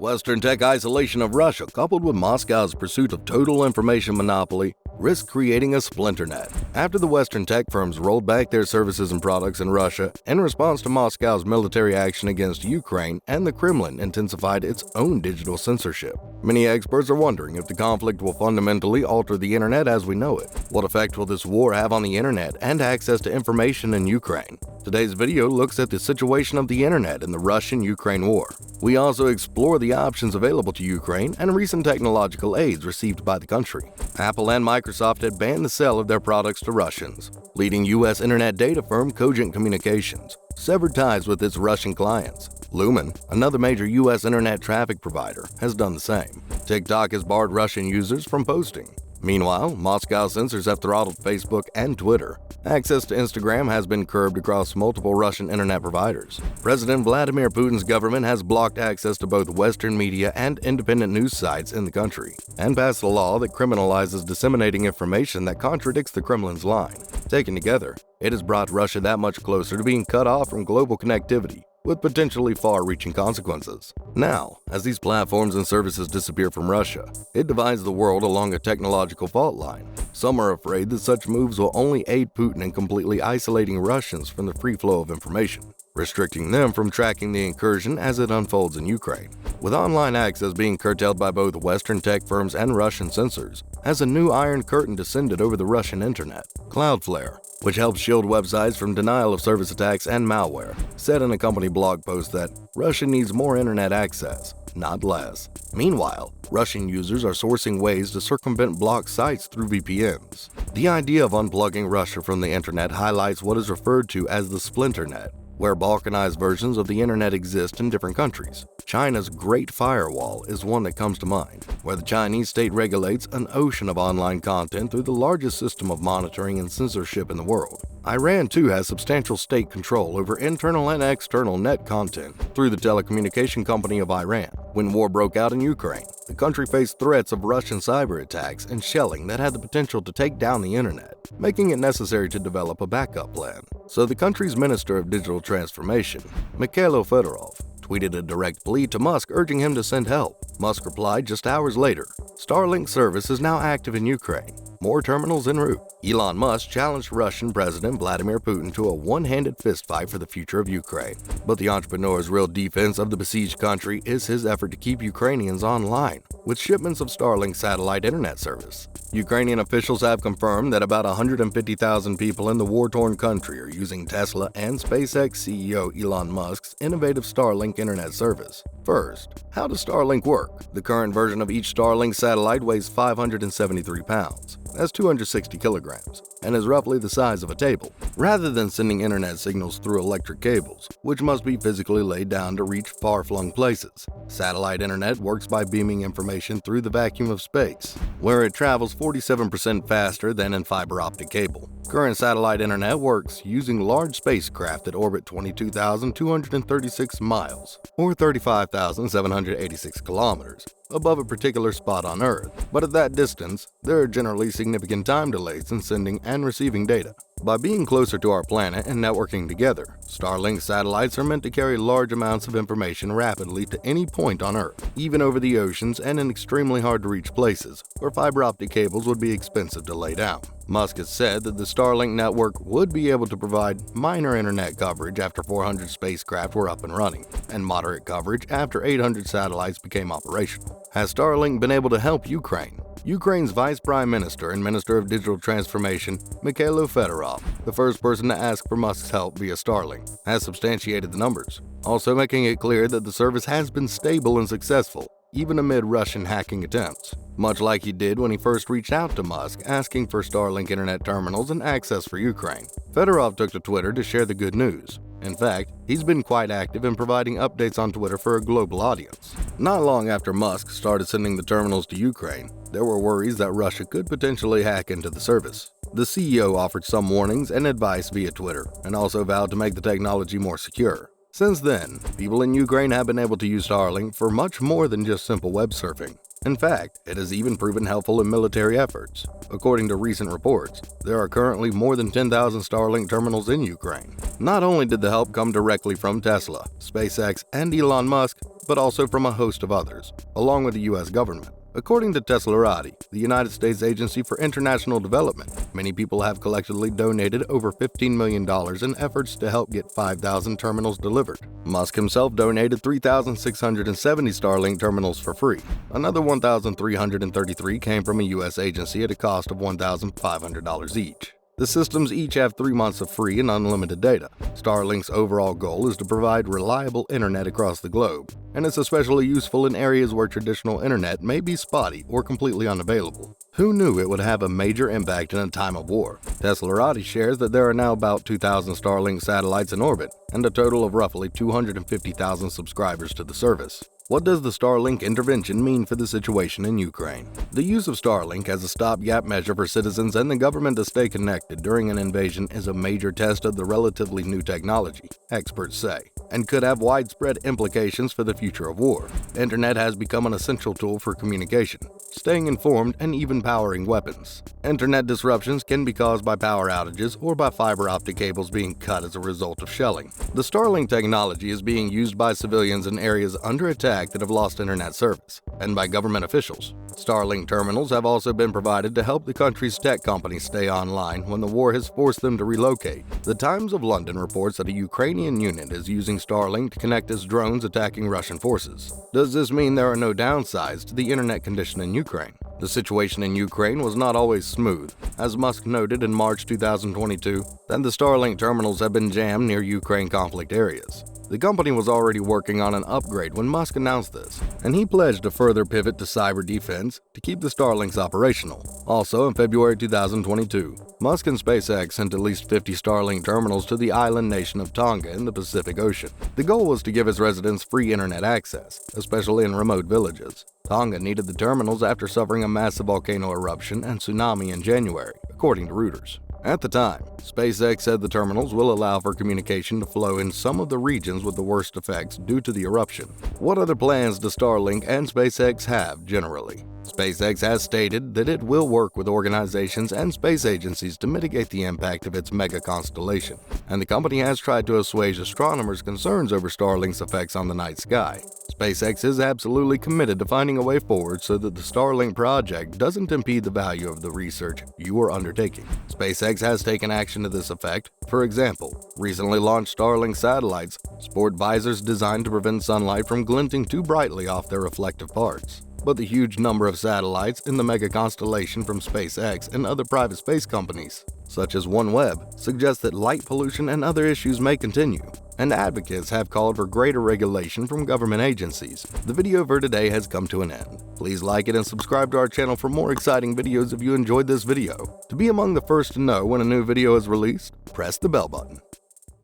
Western tech isolation of Russia, coupled with Moscow's pursuit of total information monopoly, risk creating a splinternet. After the Western tech firms rolled back their services and products in Russia in response to Moscow's military action against Ukraine, and the Kremlin intensified its own digital censorship. Many experts are wondering if the conflict will fundamentally alter the internet as we know it. What effect will this war have on the internet and access to information in Ukraine? Today's video looks at the situation of the internet in the Russian-Ukraine war. We also explore the options available to Ukraine and recent technological aids received by the country. Apple and Microsoft had banned the sale of their products to Russians. Leading U.S. internet data firm Cogent Communications severed ties with its Russian clients. Lumen, another major U.S. internet traffic provider, has done the same. TikTok has barred Russian users from posting. Meanwhile, Moscow censors have throttled Facebook and Twitter. Access to Instagram has been curbed across multiple Russian internet providers. President Vladimir Putin's government has blocked access to both Western media and independent news sites in the country, and passed a law that criminalizes disseminating information that contradicts the Kremlin's line. Taken together, it has brought Russia that much closer to being cut off from global connectivity, with potentially far-reaching consequences. Now, as these platforms and services disappear from Russia, it divides the world along a technological fault line. Some are afraid that such moves will only aid Putin in completely isolating Russians from the free flow of information, restricting them from tracking the incursion as it unfolds in Ukraine. With online access being curtailed by both Western tech firms and Russian censors, has a new iron curtain descended over the Russian internet. Cloudflare, which helps shield websites from denial of service attacks and malware, said in a company blog post that Russia needs more internet access, not less. Meanwhile, Russian users are sourcing ways to circumvent blocked sites through VPNs. The idea of unplugging Russia from the internet highlights what is referred to as the splinternet, where balkanized versions of the internet exist in different countries. China's Great Firewall is one that comes to mind, where the Chinese state regulates an ocean of online content through the largest system of monitoring and censorship in the world. Iran too has substantial state control over internal and external net content through the telecommunication company of Iran. When war broke out in Ukraine, the country faced threats of Russian cyber attacks and shelling that had the potential to take down the internet, making it necessary to develop a backup plan. So the country's Minister of Digital Transformation, Mikhailo Fedorov, tweeted a direct plea to Musk urging him to send help. Musk replied just hours later, Starlink service is now active in Ukraine. More terminals en route. Elon Musk challenged Russian President Vladimir Putin to a one-handed fistfight for the future of Ukraine. But the entrepreneur's real defense of the besieged country is his effort to keep Ukrainians online, with shipments of Starlink satellite internet service. Ukrainian officials have confirmed that about 150,000 people in the war-torn country are using Tesla and SpaceX CEO Elon Musk's innovative Starlink internet service. First, how does Starlink work? The current version of each Starlink satellite weighs 573 pounds. That's 260 kilograms, and is roughly the size of a table. Rather than sending internet signals through electric cables, which must be physically laid down to reach far-flung places, satellite internet works by beaming information through the vacuum of space, where it travels 47% faster than in fiber optic cable. Current satellite internet works using large spacecraft that orbit 22,236 miles, or 35,786 kilometers, above a particular spot on Earth. But at that distance, there are generally significant time delays in sending and receiving data. By being closer to our planet and networking together, Starlink satellites are meant to carry large amounts of information rapidly to any point on Earth, even over the oceans and in extremely hard-to-reach places, where fiber optic cables would be expensive to lay down. Musk has said that the Starlink network would be able to provide minor internet coverage after 400 spacecraft were up and running, and moderate coverage after 800 satellites became operational. Has Starlink been able to help Ukraine? Ukraine's Vice Prime Minister and Minister of Digital Transformation, Mikhailo Fedorov, the first person to ask for Musk's help via Starlink, has substantiated the numbers, also making it clear that the service has been stable and successful, even amid Russian hacking attempts, much like he did when he first reached out to Musk asking for Starlink internet terminals and access for Ukraine. Fedorov took to Twitter to share the good news. In fact, he's been quite active in providing updates on Twitter for a global audience. Not long after Musk started sending the terminals to Ukraine, there were worries that Russia could potentially hack into the service. The CEO offered some warnings and advice via Twitter, and also vowed to make the technology more secure. Since then, people in Ukraine have been able to use Starlink for much more than just simple web surfing. In fact, it has even proven helpful in military efforts. According to recent reports, there are currently more than 10,000 Starlink terminals in Ukraine. Not only did the help come directly from Tesla, SpaceX, and Elon Musk, but also from a host of others, along with the US government. According to Teslarati, the United States Agency for International Development, many people have collectively donated over $15 million in efforts to help get 5,000 terminals delivered. Musk himself donated 3,670 Starlink terminals for free. Another 1,333 came from a U.S. agency at a cost of $1,500 each. The systems each have 3 months of free and unlimited data. Starlink's overall goal is to provide reliable internet across the globe, and it's especially useful in areas where traditional internet may be spotty or completely unavailable. Who knew it would have a major impact in a time of war? Teslarati shares that there are now about 2,000 Starlink satellites in orbit, and a total of roughly 250,000 subscribers to the service. What does the Starlink intervention mean for the situation in Ukraine? The use of Starlink as a stopgap measure for citizens and the government to stay connected during an invasion is a major test of the relatively new technology, experts say, and could have widespread implications for the future of war. Internet has become an essential tool for communication, staying informed, and even powering weapons. Internet disruptions can be caused by power outages or by fiber optic cables being cut as a result of shelling. The Starlink technology is being used by civilians in areas under attack that have lost internet service, and by government officials. Starlink terminals have also been provided to help the country's tech companies stay online when the war has forced them to relocate. The Times of London reports that a Ukrainian unit is using Starlink to connect its drones attacking Russian forces. Does this mean there are no downsides to the internet condition in Ukraine? The situation in Ukraine was not always smooth, as Musk noted in March 2022 that the Starlink terminals have been jammed near Ukraine conflict areas. The company was already working on an upgrade when Musk announced this, and he pledged to further pivot to cyber defense to keep the Starlinks operational. Also, in February 2022, Musk and SpaceX sent at least 50 Starlink terminals to the island nation of Tonga in the Pacific Ocean. The goal was to give its residents free internet access, especially in remote villages. Tonga needed the terminals after suffering a massive volcano eruption and tsunami in January, according to Reuters. At the time, SpaceX said the terminals will allow for communication to flow in some of the regions with the worst effects due to the eruption. What other plans do Starlink and SpaceX have generally? SpaceX has stated that it will work with organizations and space agencies to mitigate the impact of its mega constellation, and the company has tried to assuage astronomers' concerns over Starlink's effects on the night sky. SpaceX is absolutely committed to finding a way forward so that the Starlink project doesn't impede the value of the research you are undertaking. SpaceX has taken action to this effect. For example, recently launched Starlink satellites sport visors designed to prevent sunlight from glinting too brightly off their reflective parts. But the huge number of satellites in the mega constellation from SpaceX and other private space companies, such as OneWeb, suggest that light pollution and other issues may continue, and advocates have called for greater regulation from government agencies. The video for today has come to an end. Please like it and subscribe to our channel for more exciting videos if you enjoyed this video. To be among the first to know when a new video is released, press the bell button.